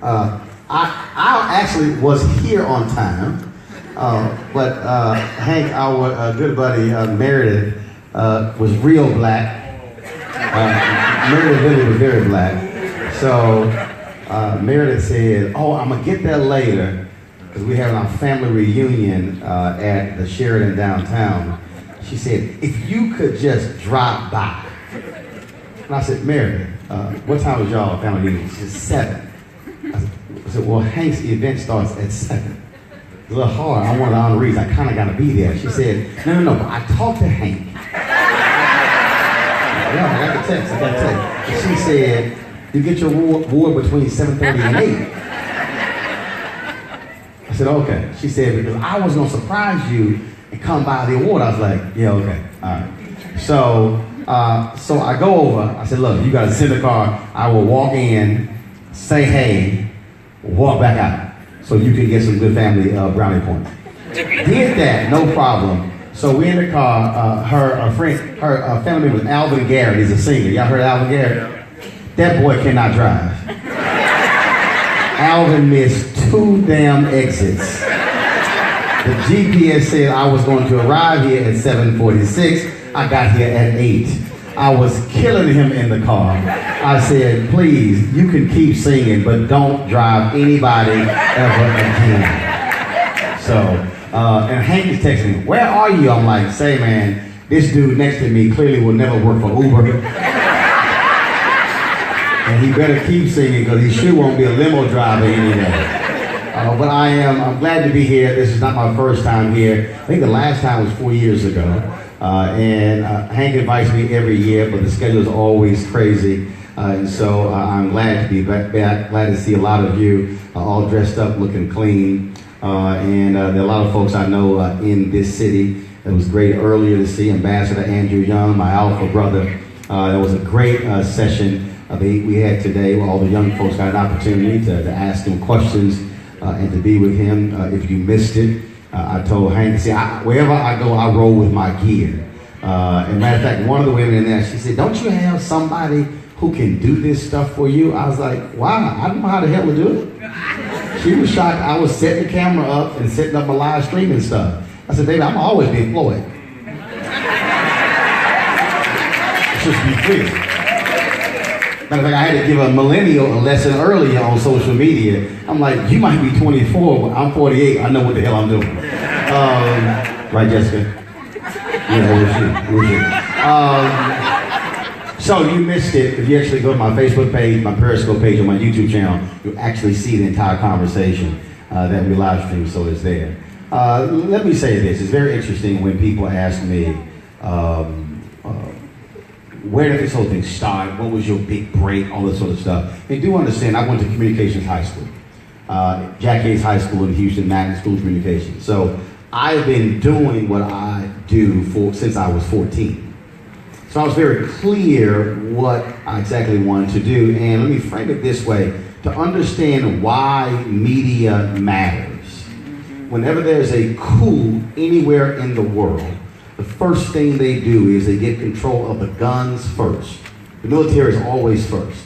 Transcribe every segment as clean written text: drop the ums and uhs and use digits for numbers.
I actually was here on time, but Hank, our good buddy Meredith, was real black. Meredith really was very black. So Meredith said, "Oh, I'm gonna get there later because we're having our family reunion at the Sheraton downtown." She said, "If you could just drop by." And I said, "Meredith, what time was y'all family reunion?" She said, 7. I said, "Well, Hank's event starts at 7. It's a little hard. I'm one of the honorees. I kind of got to be there." She said, No. But I talked to Hank. Yeah, I got the text. And she said, "You get your award between 7:30 and 8. I said, "Okay." She said, "Because I was going to surprise you and come by the award." I was like, "Yeah, okay. All right." So I go over. I said, "Look, you got to send the car. I will walk in, say hey, walk back out, so you can get some good family brownie points." Did that, no problem. So we're in the car. Her family member was Alvin Garrett. He's a singer. Y'all heard of Alvin Garrett? That boy cannot drive. Alvin missed 2 damn exits. The GPS said I was going to arrive here at 7:46. I got here at 8. I was killing him in the car. I said, "Please, you can keep singing, but don't drive anybody ever again." So, and Hank is texting me, "Where are you?" I'm like, "Say, man, this dude next to me clearly will never work for Uber. And he better keep singing because he sure won't be a limo driver any day." But I'm glad to be here. This is not my first time here. I think the last time was 4 years ago. And Hank invites me every year, but the schedule is always crazy. And so I'm glad to be back, glad to see a lot of you all dressed up, looking clean. And there are a lot of folks I know in this city. It was great earlier to see Ambassador Andrew Young, my alpha brother. It was a great session we had today where all the young folks got an opportunity to ask him questions and to be with him. If you missed it, I told Hank, see, wherever I go, I roll with my gear. And matter of fact, one of the women in there, she said, "Don't you have somebody who can do this stuff for you?" I was like, "Wow, I don't know how the hell to do it." She was shocked. I was setting the camera up and setting up a live stream and stuff. I said, "Baby, I'm always be employed." Let's just be clear. Matter of fact, I had to give a millennial a lesson earlier on social media. I'm like, "You might be 24, but I'm 48. I know what the hell I'm doing." Right, Jessica? Yeah, we're you. So you missed it. If you actually go to my Facebook page, my Periscope page, or my YouTube channel, you'll actually see the entire conversation that we live stream, so it's there. Let me say this. It's very interesting when people ask me, where did this whole thing start? What was your big break? All this sort of stuff. And do understand, I went to Communications High School. Jack Hayes High School in Houston, Madden School of Communications. So I've been doing what I do since I was 14. So I was very clear what I exactly wanted to do. And let me frame it this way, to understand why media matters. Whenever there's a coup anywhere in the world, the first thing they do is they get control of the guns first. The military is always first.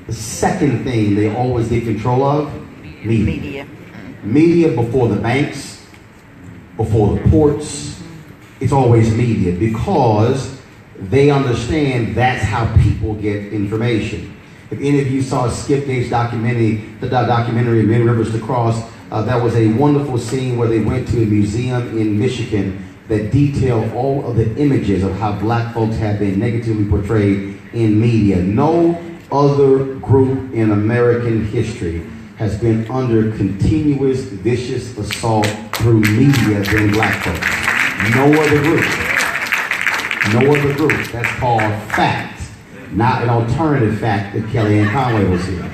The second thing they always get control of, media. Media before the banks, before the ports. It's always media because they understand that's how people get information. If any of you saw Skip Gates' documentary, Many Rivers to Cross, that was a wonderful scene where they went to a museum in Michigan that detailed all of the images of how black folks have been negatively portrayed in media. No other group in American history has been under continuous vicious assault through media than black folks. No other group. No other group. That's called fact, not an alternative fact that Kellyanne Conway was here.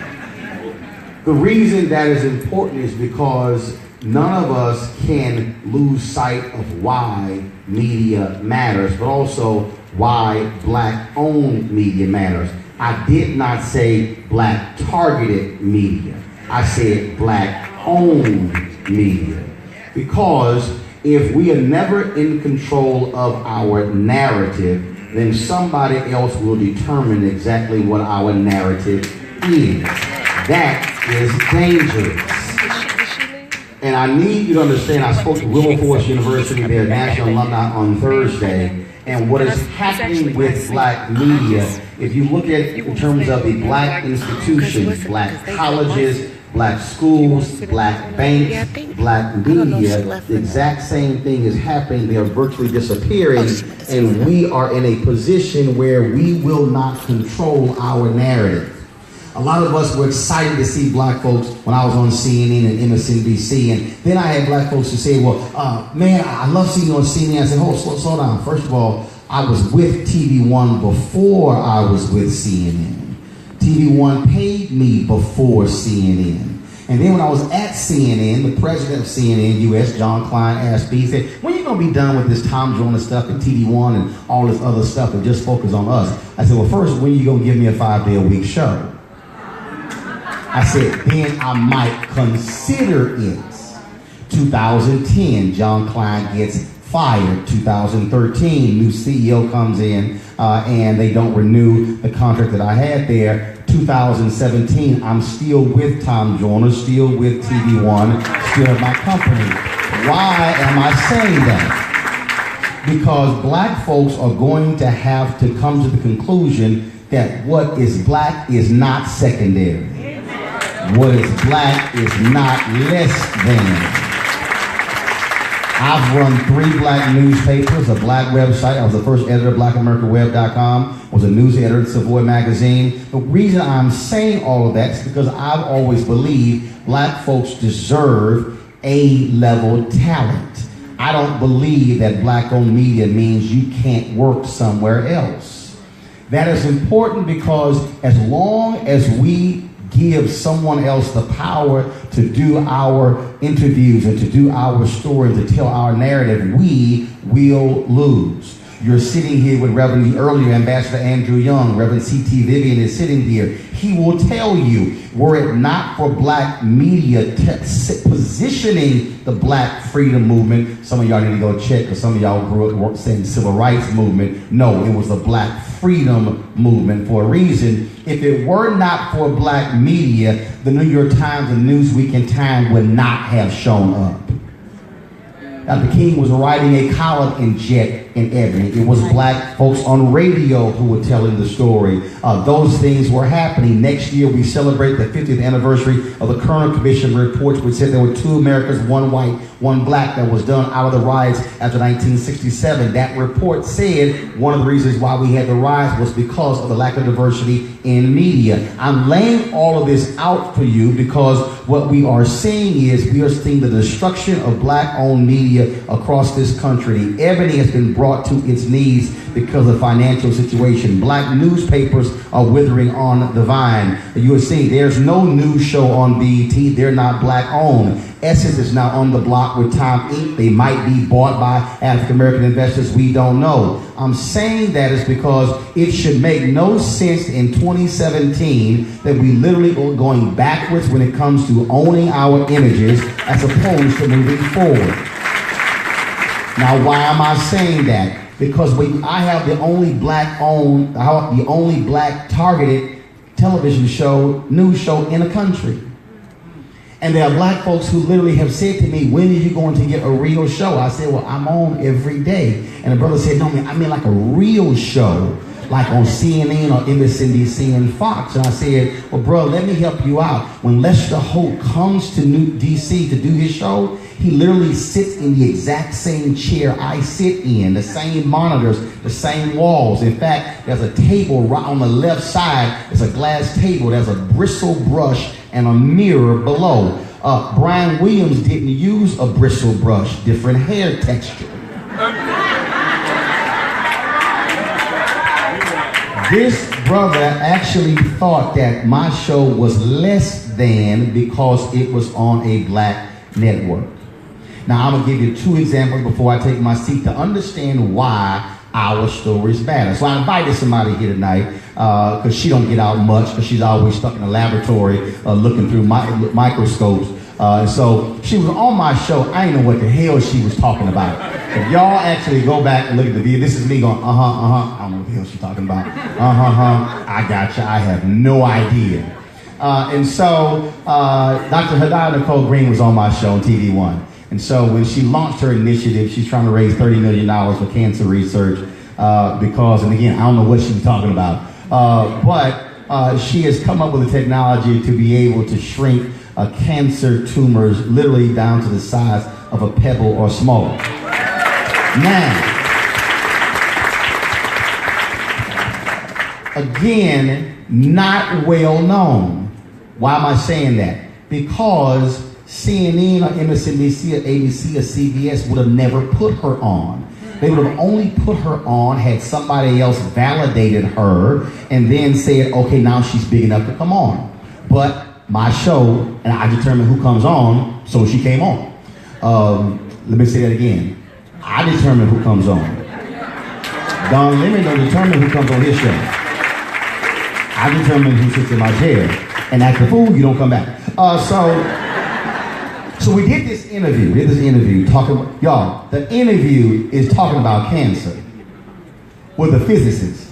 The reason that is important is because none of us can lose sight of why media matters, but also why black-owned media matters. I did not say black-targeted media. I said black-owned media. Because if we are never in control of our narrative, then somebody else will determine exactly what our narrative is. That is dangerous. And I need you to understand, I spoke to Wilberforce University, their national alumni on Thursday, and what is happening with black media, if you look at it in terms of the black institutions, black colleges, black schools, black banks, black media, the exact same thing is happening. They are virtually disappearing, and we are in a position where we will not control our narrative. A lot of us were excited to see black folks when I was on CNN and MSNBC, and then I had black folks who say, well, man, I love seeing you on CNN. I said, hold, slow down. First of all, I was with TV1 before I was with CNN. TV1 paid me before CNN. And then when I was at CNN, the president of CNN US, John Klein, asked me, he said, when are you going to be done with this Tom Jones stuff and TV1 and all this other stuff and just focus on us? I said, well, first, when are you going to give me a 5-day-a-week show? I said, then I might consider it. 2010, John Klein gets fired. 2013, new CEO comes in and they don't renew the contract that I had there. 2017, I'm still with Tom Joyner, still with TV1, still at my company. Why am I saying that? Because black folks are going to have to come to the conclusion that what is black is not secondary. What is black is not less than. I've run 3 black newspapers, a black website. I was the first editor of BlackAmericaWeb.com. Was a news editor at Savoy Magazine. The reason I'm saying all of that is because I've always believed black folks deserve A-level talent. I don't believe that black-owned media means you can't work somewhere else. That is important because as long as we give someone else the power to do our interviews and to do our story and to tell our narrative, we will lose. You're sitting here with Reverend earlier, Ambassador Andrew Young, Reverend C.T. Vivian is sitting here. He will tell you, were it not for black media positioning the black freedom movement, some of y'all need to go check, because some of y'all grew up saying civil rights movement. No, it was the black freedom movement for a reason. If it were not for black media, the New York Times and Newsweek and Time would not have shown up. Dr. King was writing a column in Jet in Ebony. It was black folks on radio who were telling the story. Those things were happening. Next year, we celebrate the 50th anniversary of the Kerner Commission report, which said there were 2 Americas, 1 white, 1 black, that was done out of the riots after 1967. That report said one of the reasons why we had the riots was because of the lack of diversity in media. I'm laying all of this out for you because what we are seeing is we are seeing the destruction of black-owned media across this country. Ebony has been brought to its knees because of financial situation. Black newspapers are withering on the vine. You are seeing there's no news show on BET. They're not black-owned. Essence is now on the block with Time Inc. They might be bought by African-American investors. We don't know. I'm saying that is because it should make no sense in 2017 that we literally are going backwards when it comes to owning our images as opposed to moving forward. Now, why am I saying that? Because I have the only black-owned, the only black-targeted television show, news show in the country. And there are black folks who literally have said to me, when are you going to get a real show? I said, well, I'm on every day. And the brother said, no, man, I mean like a real show, like on CNN or MSNBC and Fox. And I said, well, bro, let me help you out. When Lester Holt comes to DC to do his show, he literally sits in the exact same chair I sit in, the same monitors, the same walls. In fact, there's a table right on the left side. It's a glass table. There's a bristle brush and a mirror below. Brian Williams didn't use a bristle brush, different hair texture. This brother actually thought that my show was less than because it was on a black network. Now, I'm going to give you 2 examples before I take my seat to understand why our stories matter. So I invited somebody here tonight because she don't get out much because she's always stuck in the laboratory looking through microscopes. So she was on my show. I didn't know what the hell she was talking about. If y'all actually go back and look at the video, this is me going, I don't know what the hell she's talking about. I got you. I have no idea. And so Dr. Hadar Nicole Green was on my show on TV One. And so when she launched her initiative, she's trying to raise $30 million for cancer research because, and again, I don't know what she's talking about, but she has come up with a technology to be able to shrink cancer tumors literally down to the size of a pebble or smaller. Now, again, not well known. Why am I saying that? Because CNN or MSNBC or ABC or CBS would have never put her on. They would have only put her on had somebody else validated her and then said, okay, now she's big enough to come on. But my show, and I determine who comes on, so she came on. Let me say that again. I determine who comes on. Don Lemon don't determine who comes on his show. I determine who sits in my chair. And act the fool, you don't come back. So we did this interview. Talking about, y'all, the interview is talking about cancer with a physicist.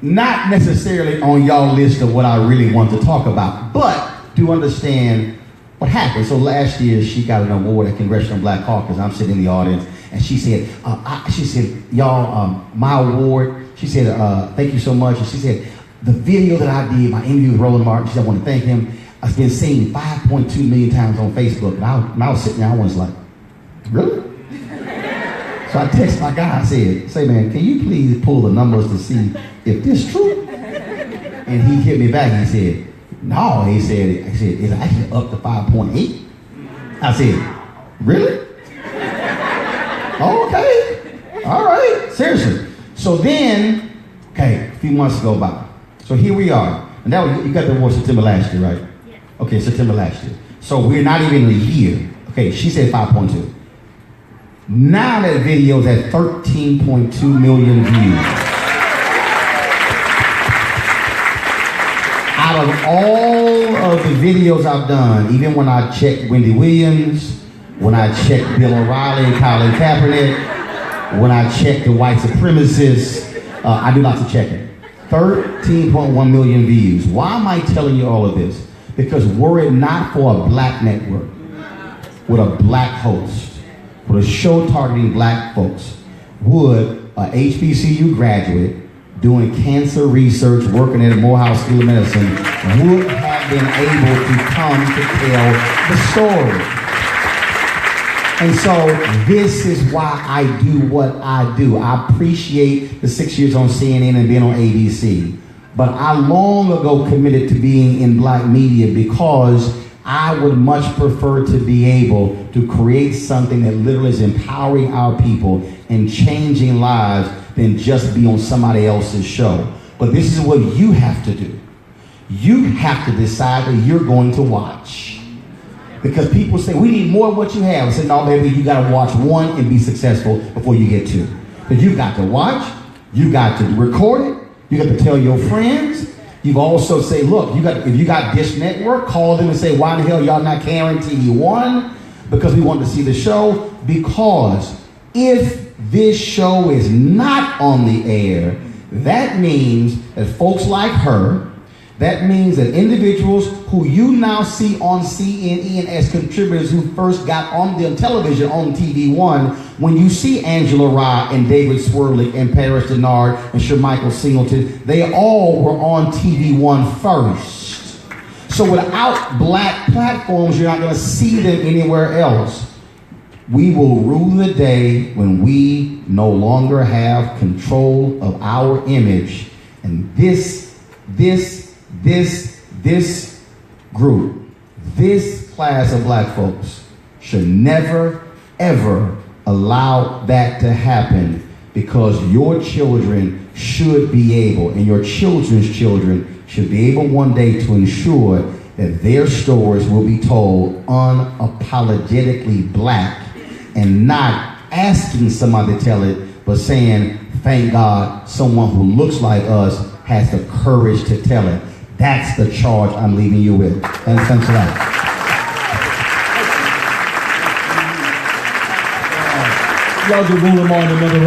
Not necessarily on y'all list of what I really want to talk about, but to understand what happened. So last year she got an award at Congressional Black Caucus. I'm sitting in the audience, and she said, y'all, my award. She said, thank you so much. And she said, the video that I did, my interview with Roland Martin, she said, I want to thank him. It's been seen 5.2 million times on Facebook. And I was sitting there, I was like, really? So I texted my guy, I said, say man, can you please pull the numbers to see if this true? And he hit me back, he said, no, he said, it's actually up to 5.8. I said, really? Okay, all right, seriously. So then, okay, a few months go by. So here we are. And that was, you got the award September last year, right? Yeah. Okay, September last year. So we're not even a year. Okay, she said 5.2. Now that video is at 13.2 million views. Out of all of the videos I've done, even when I checked Wendy Williams, when I checked Bill O'Reilly and Colin Kaepernick, when I checked the white supremacists, I do lots of checking. 13.1 million views. Why am I telling you all of this? Because were it not for a black network, with a black host, with a show targeting black folks, would a HBCU graduate doing cancer research, working at a Morehouse School of Medicine, would have been able to come to tell the story. And so this is why I do what I do. I appreciate the 6 years on CNN and being on ABC. But I long ago committed to being in black media because I would much prefer to be able to create something that literally is empowering our people and changing lives than just be on somebody else's show. But this is what you have to do. You have to decide that you're going to watch. Because people say, we need more of what you have. I said, no, baby, you got to watch one and be successful before you get two. Because you got to watch, you got to record it, you got to tell your friends. You've also say, look, if you got Dish Network, call them and say, why the hell y'all not carrying TV One? Because we want to see the show. Because if this show is not on the air, that means that folks like her, that means that individuals who you now see on CNN as contributors who first got on the television on TV One, when you see Angela Rye and David Swirlick and Paris Denard and Shermichael Singleton, they all were on TV One first. So without black platforms, you're not going to see them anywhere else. We will rule the day when we no longer have control of our image. And this group, this class of black folks should never, ever allow that to happen, because your children should be able, and your children's children should be able one day to ensure that their stories will be told unapologetically black, and not asking somebody to tell it, but saying, thank God someone who looks like us has the courage to tell it. That's the charge I'm leaving you with. And thanks a lot. Y'all give Roland Martin another round.